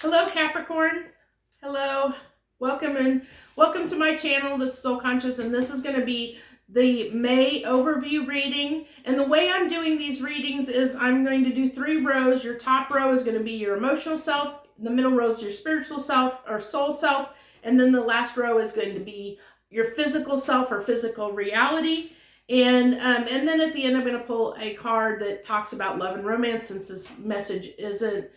Hello, Capricorn. Hello. Welcome to my channel. This is Soul Conscious, and this is going to be the May overview reading. And the way I'm doing these readings is I'm going to do 3 rows. Your top row is going to be your emotional self, the middle row is your spiritual self or soul self, and then the last row is going to be your physical self or physical reality. And then at the end, I'm going to pull a card that talks about love and romance, since this message isn't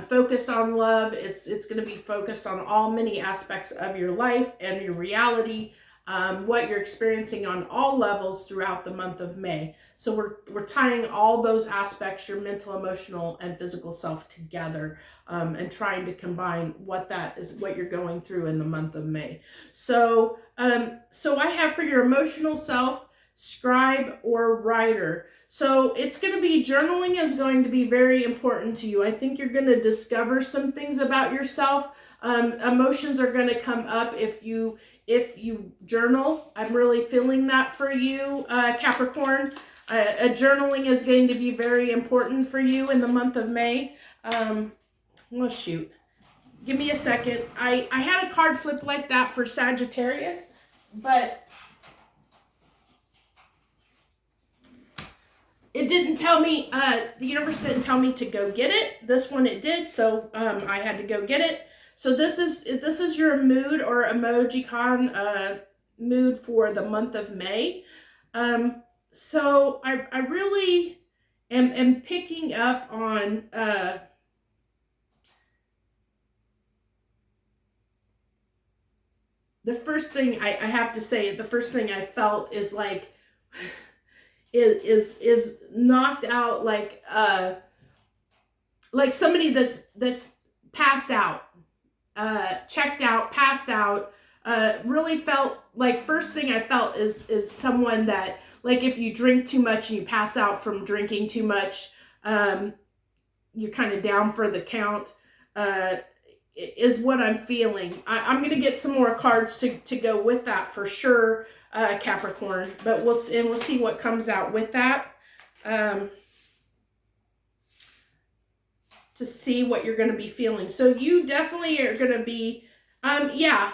focused on love. It's going to be focused on all many aspects of your life and your reality, what you're experiencing on all levels throughout the month of May. So we're tying all those aspects, your mental, emotional, and physical self together, and trying to combine what you're going through in the month of May. So I have for your emotional self, scribe or writer. So it's going to be, journaling is going to be very important to you. I think you're going to discover some things about yourself. Emotions are going to come up if you journal. I'm really feeling that for you, Capricorn. Journaling is going to be very important for you in the month of May. Well, shoot. Give me a second. I had a card flip like that for Sagittarius, but it didn't tell me, the universe didn't tell me to go get it. This one it did, so I had to go get it. So this is your mood or emojicon mood for the month of May. So I really am picking up on the first thing I have to say, the first thing I felt is like, is knocked out, like somebody that's passed out, checked out, passed out. Really felt like, first thing I felt is someone that, like, if you drink too much and you pass out from drinking too much, you're kind of down for the count, is what I'm feeling. I'm going to get some more cards to go with that for sure, Capricorn, but we'll see what comes out with that, to see what you're going to be feeling. So you definitely are going to be,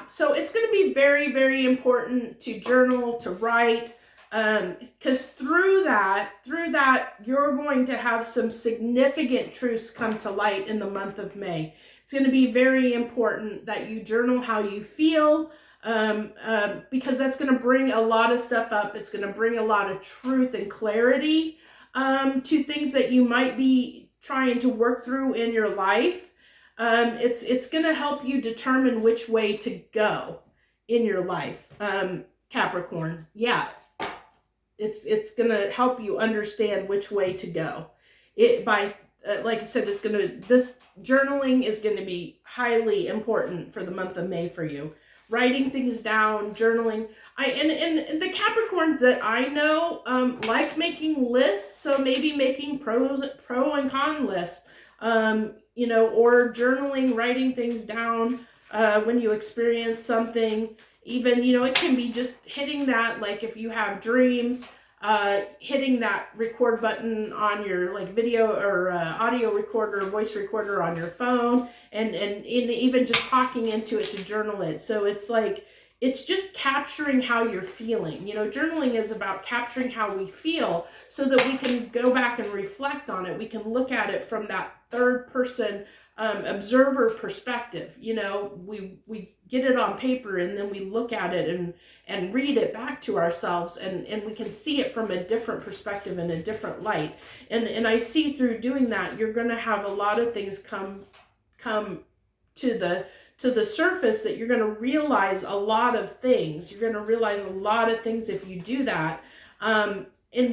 so it's going to be very, very important to journal, to write, because through that, you're going to have some significant truths come to light in the month of May. It's going to be very important that you journal how you feel, because that's going to bring a lot of stuff up. It's going to bring a lot of truth and clarity to things that you might be trying to work through in your life. It's going to help you determine which way to go in your life, Capricorn. Yeah, it's going to help you understand which way to go. Like I said, this journaling is going to be highly important for the month of May for you. Writing things down, journaling. And the Capricorns that I know like making lists, so maybe making pro and con lists, or journaling, writing things down when you experience something. Even, it can be just hitting that, like if you have dreams, hitting that record button on your video or audio recorder, voice recorder on your phone, and even just talking into it to journal it. So it's like, it's just capturing how you're feeling. Journaling is about capturing how we feel so that we can go back and reflect on it. We can look at it from that third person observer perspective. We get it on paper and then we look at it and read it back to ourselves, and we can see it from a different perspective and a different light. And I see through doing that, you're going to have a lot of things come to the surface, that you're going to realize a lot of things. You're going to realize a lot of things if you do that, and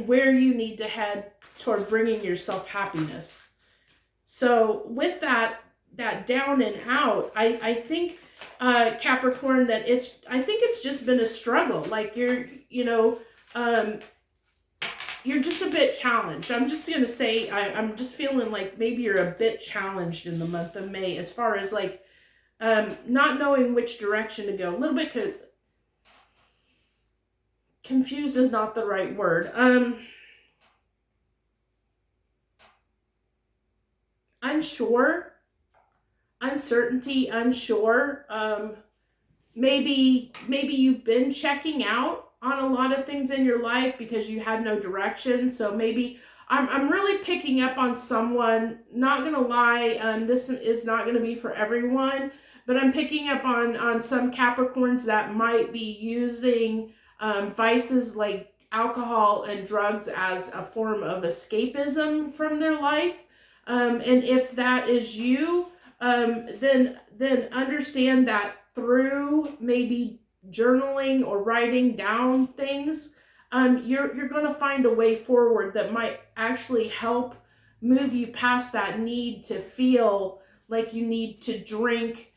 where you need to head toward bringing yourself happiness. So with that down and out, I think, Capricorn, that I think it's just been a struggle. Like you're just a bit challenged. I'm just going to say, I'm just feeling like maybe you're a bit challenged in the month of May, as far as like, not knowing which direction to go. A little bit confused is not the right word. Unsure uncertainty, unsure. Maybe you've been checking out on a lot of things in your life because you had no direction. So maybe I'm really picking up on someone, not gonna lie, this is not gonna be for everyone, but I'm picking up on some Capricorns that might be using vices like alcohol and drugs as a form of escapism from their life. And if that is you, then understand that through maybe journaling or writing down things, you're going to find a way forward that might actually help move you past that need to feel like you need to drink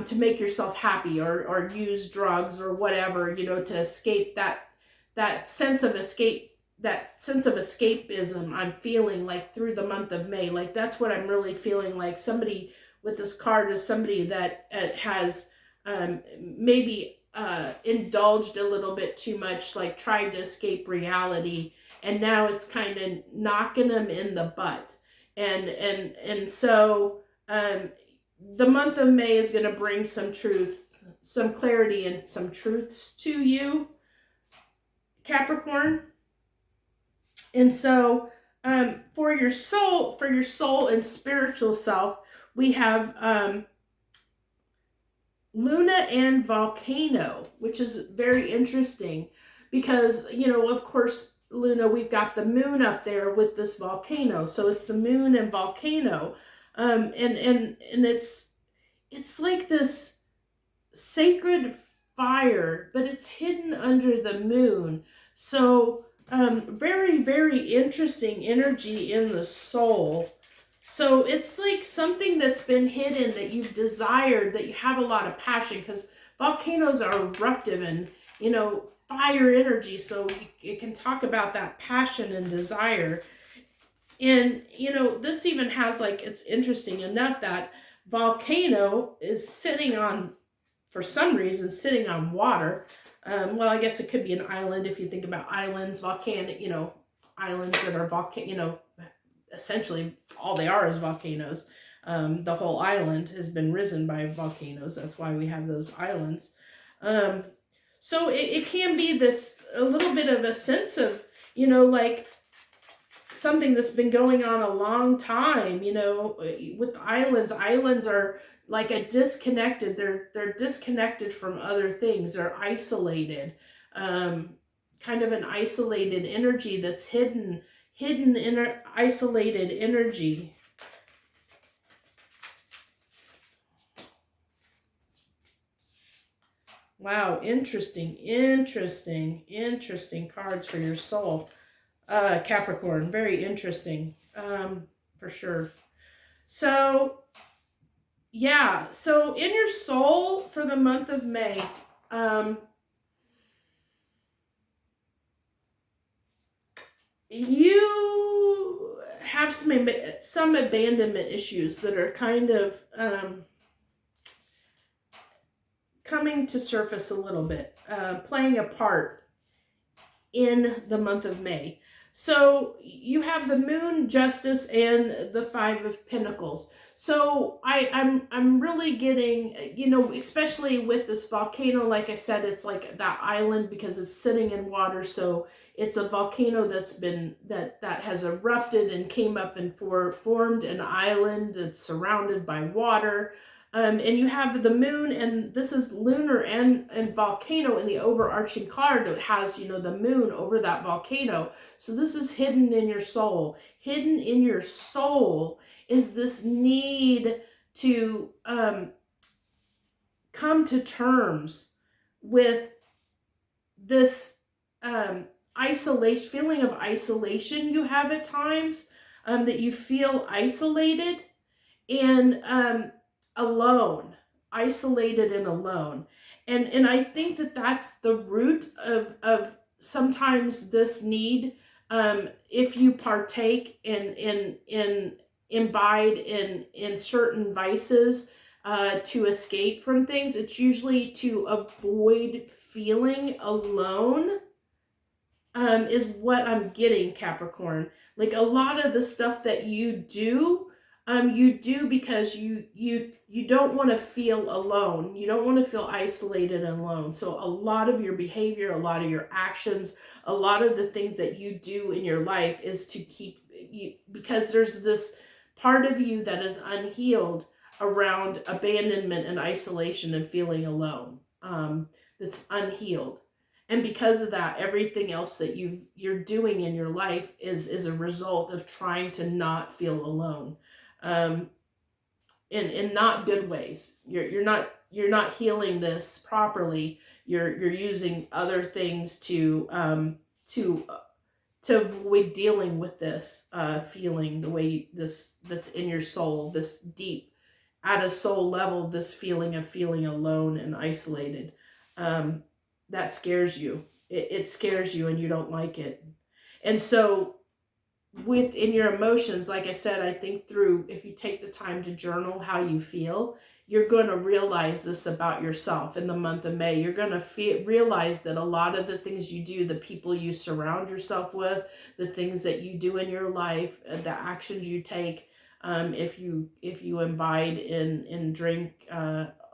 to make yourself happy, or use drugs or whatever, to escape that sense of escapism I'm feeling like through the month of May. Like that's what I'm really feeling like. Somebody with this card is somebody that has maybe indulged a little bit too much, like tried to escape reality, and now it's kind of knocking them in the butt. And so the month of May is going to bring some truth, some clarity, and some truths to you, Capricorn. And so for your soul and spiritual self, we have Luna and Volcano, which is very interesting because, of course, Luna, we've got the moon up there with this volcano. So it's the moon and volcano. And it's like this sacred fire, but it's hidden under the moon. So very, very interesting energy in the soul. So it's like something that's been hidden that you've desired, that you have a lot of passion, because volcanoes are eruptive and, fire energy. So it can talk about that passion and desire. And, this even has it's interesting enough that volcano is for some reason, sitting on water. Well, I guess it could be an island if you think about islands, volcanic, islands that are essentially all they are is volcanoes. The whole island has been risen by volcanoes. That's why we have those islands. So it can be a little bit of a sense of, like something that's been going on a long time, with the islands. Islands are like they're disconnected from other things. They're isolated, kind of an isolated energy that's hidden in isolated energy. Wow, interesting cards for your soul, Capricorn. Very interesting, for sure. So, yeah. So in your soul for the month of May, you have some abandonment issues that are kind of coming to surface a little bit, playing a part in the month of May. So you have the Moon, Justice, and the Five of Pentacles. So I'm really getting, especially with this volcano, like I said, it's like that island because it's sitting in water. So it's a volcano that has erupted and came up and formed an island that's surrounded by water. And you have the moon, and this is lunar and volcano in the overarching card that has, the moon over that volcano. So this is hidden in your soul. Hidden in your soul is this need to come to terms with this isolation, feeling of isolation you have at times, that you feel isolated and alone, isolated and alone. And I think that that's the root of sometimes this need, if you partake in imbibe in certain vices, to escape from things, it's usually to avoid feeling alone, is what I'm getting, Capricorn. Like a lot of the stuff that you do, You do because you don't want to feel alone. You don't want to feel isolated and alone. So a lot of your behavior, a lot of your actions, a lot of the things that you do in your life is to keep you, because there's this part of you that is unhealed around abandonment and isolation and feeling alone. That's unhealed. And because of that, everything else that you're doing in your life is a result of trying to not feel alone. Um, in not good ways. You're not healing this properly. You're using other things to to avoid dealing with this feeling, the way this that's in your soul, this deep at a soul level, this feeling of feeling alone and isolated. Um, that scares you. It scares you, and you don't like it. And so within your emotions, like I said, I think through, if you take the time to journal how you feel, you're going to realize this about yourself in the month of May. You're going to realize that a lot of the things you do, the people you surround yourself with, the things that you do in your life, the actions you take, if you imbibe in drink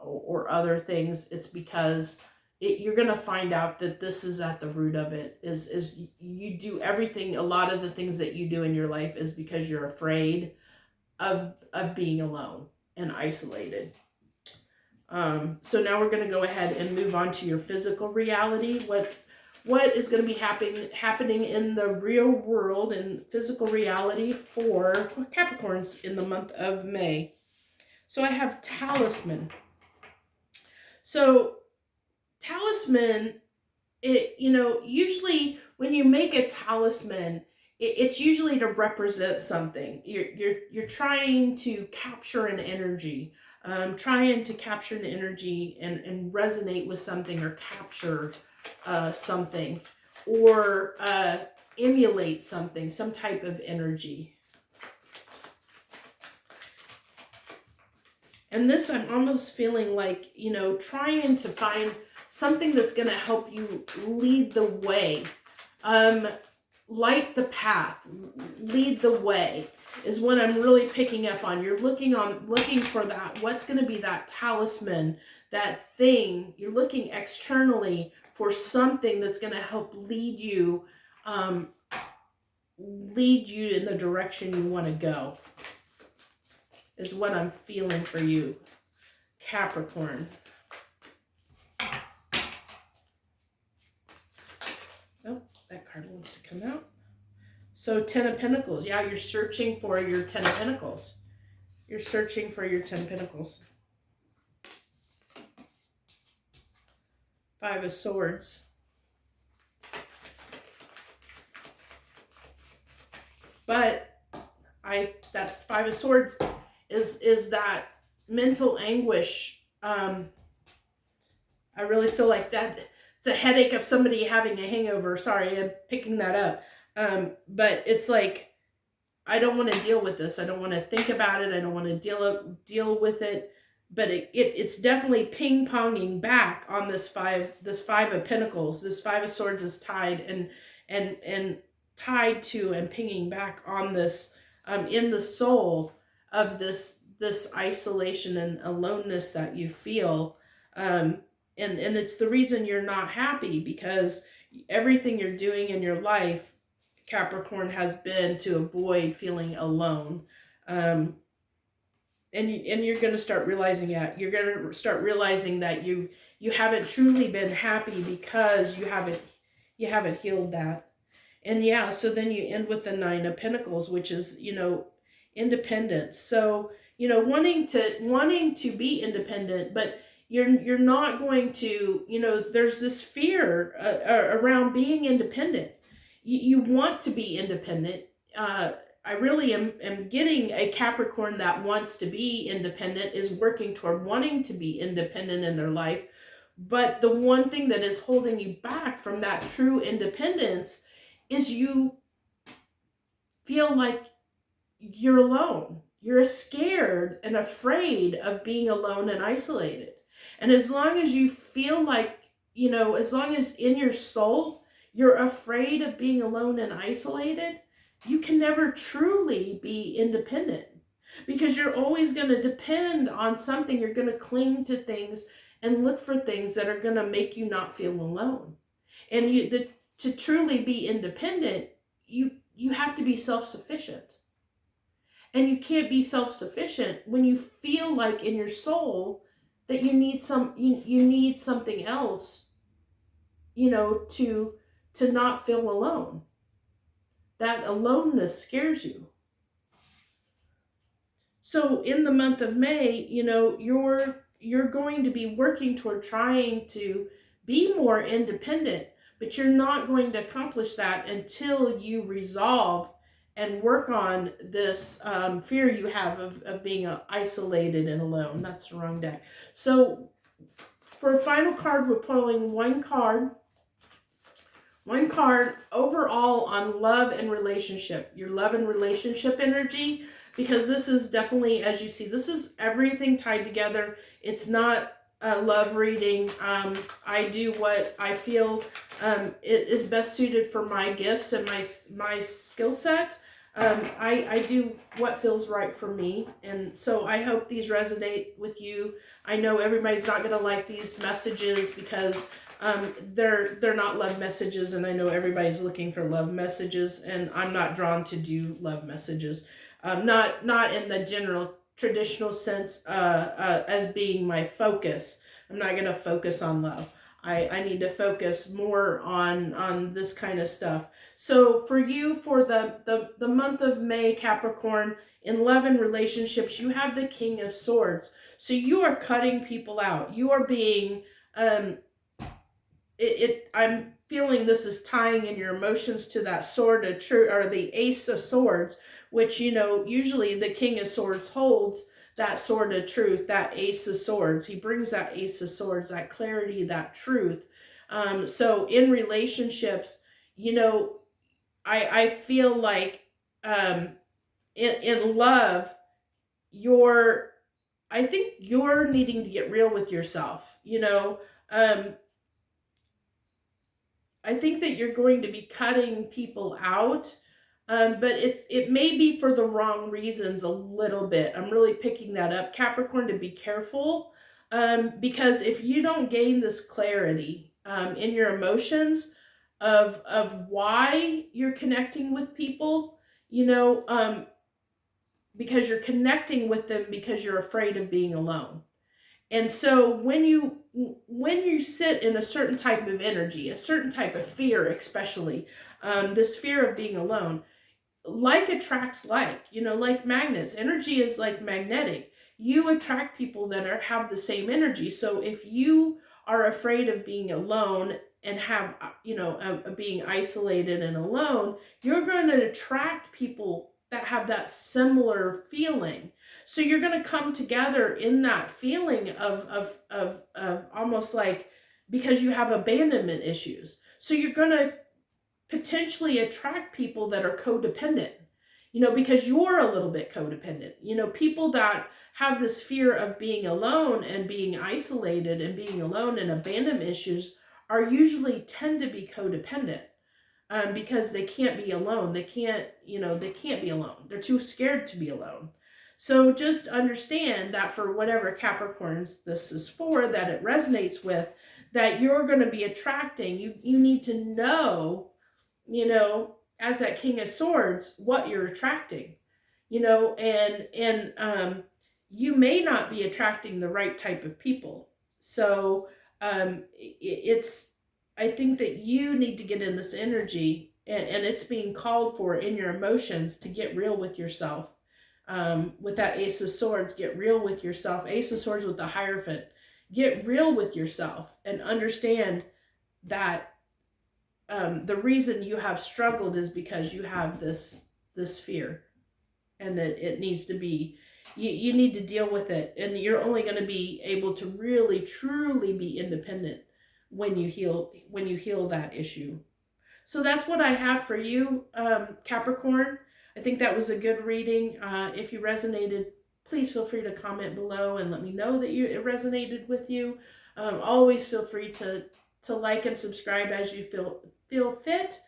or other things, it's because you're going to find out that this is at the root of it. Is you do everything, a lot of the things that you do in your life is because you're afraid of being alone and isolated. So now we're going to go ahead and move on to your physical reality. What is going to be happening in the real world and physical reality for Capricorns in the month of May? So I have talisman. So talisman, usually when you make a talisman, it's usually to represent something. You're trying to capture an energy, trying to capture an energy and resonate with something, or capture something, or emulate something, some type of energy. And this, I'm almost feeling like, trying to find something that's going to help you lead the way, light the path, lead the way is what I'm really picking up on. You're looking for that. What's going to be that talisman, that thing? You're looking externally for something that's going to help lead you in the direction you want to go, is what I'm feeling for you, Capricorn. Oh, that card wants to come out. So 10 of Pentacles. Yeah, you're searching for your 10 of Pentacles. You're searching for your 10 of Pentacles. 5 of Swords. But that's 5 of Swords is that mental anguish. I really feel like that it's a headache of somebody having a hangover. Sorry, I'm picking that up. But it's like, I don't want to deal with this. I don't want to think about it. I don't want to deal with it. But it's definitely ping-ponging back on this five of Pentacles. This 5 of Swords is tied and tied to and pinging back on this in the soul of this isolation and aloneness that you feel. And it's the reason you're not happy, because everything you're doing in your life, Capricorn, has been to avoid feeling alone. And you're going to start realizing that. You're going to start realizing that you haven't truly been happy because you haven't healed that. And yeah, so then you end with the 9 of Pentacles, which is, independence. So, wanting to be independent, but you're not going to, there's this fear around being independent. You want to be independent. I really am getting a Capricorn that wants to be independent, is working toward wanting to be independent in their life. But the one thing that is holding you back from that true independence is you feel like you're alone. You're scared and afraid of being alone and isolated. And as long as you feel like, as long as in your soul you're afraid of being alone and isolated, you can never truly be independent. because you're always going to depend on something. You're going to cling to things and look for things that are going to make you not feel alone. And to truly be independent, you have to be self-sufficient. And you can't be self-sufficient when you feel like in your soul that you need you need something else, to not feel alone. That aloneness scares you. So in the month of May, you're going to be working toward trying to be more independent, but you're not going to accomplish that until you resolve and work on this fear you have of being isolated and alone. That's the wrong deck. So for a final card, we're pulling one card overall on love and relationship, your love and relationship energy, because this is definitely, as you see, this is everything tied together. It's not a love reading. I do what I feel is best suited for my gifts and my skill set. I do what feels right for me, and so I hope these resonate with you. I know everybody's not going to like these messages because they're not love messages, and I know everybody's looking for love messages, and I'm not drawn to do love messages. Not in the general traditional sense as being my focus. I'm not going to focus on love. I need to focus more on this kind of stuff. So for you, for the month of May, Capricorn, in love and relationships, you have the King of Swords. So you are cutting people out. You are being, I'm feeling this is tying in your emotions to that sword of truth, or the Ace of Swords, which, usually the King of Swords holds that sword of truth, that Ace of Swords. He brings that Ace of Swords, that clarity, that truth. So in relationships, I feel like in love, I think you're needing to get real with yourself. I think that you're going to be cutting people out, but it may be for the wrong reasons a little bit. I'm really picking that up, Capricorn, to be careful, because if you don't gain this clarity in your emotions of why you're connecting with people, because you're connecting with them because you're afraid of being alone. And so when you sit in a certain type of energy, a certain type of fear, especially this fear of being alone, like attracts like, like magnets. Energy is like magnetic. You attract people that have the same energy. So if you are afraid of being alone and have, being isolated and alone, you're going to attract people that have that similar feeling. So you're going to come together in that feeling of almost like, because you have abandonment issues. So you're going to potentially attract people that are codependent, because you're a little bit codependent. People that have this fear of being alone and being isolated and being alone and abandonment issues are usually tend to be codependent. Because they can't be alone. They can't be alone. They're too scared to be alone. So just understand that for whatever Capricorns this is for, that it resonates with, that you're going to be attracting. You need to know, as that King of Swords, what you're attracting, and you may not be attracting the right type of people. So I think that you need to get in this energy, and it's being called for in your emotions to get real with yourself. With that Ace of Swords, get real with yourself. Ace of Swords with the Hierophant. Get real with yourself and understand that the reason you have struggled is because you have this fear, and that it needs to be, you need to deal with it, and you're only going to be able to really truly be independent when you heal that issue. So that's what I have for you, Capricorn. I think that was a good reading. If you resonated, please feel free to comment below and let me know that it resonated with you. Always feel free to like and subscribe as you feel fit.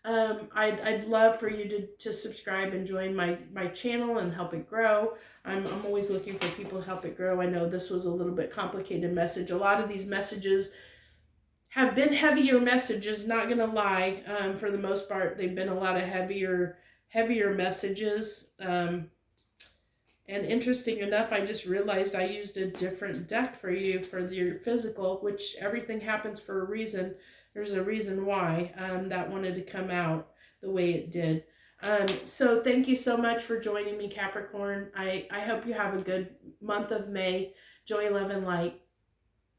I'd love for you to subscribe and join my channel and help it grow. I'm always looking for people to help it grow. I know this was a little bit complicated message. A lot of these messages have been heavier messages, not gonna lie. For the most part, they've been a lot of heavier messages. And interesting enough, I just realized I used a different deck for you for your physical, which everything happens for a reason. There's a reason why that wanted to come out the way it did. So thank you so much for joining me, Capricorn. I hope you have a good month of May. Joy, love, and light.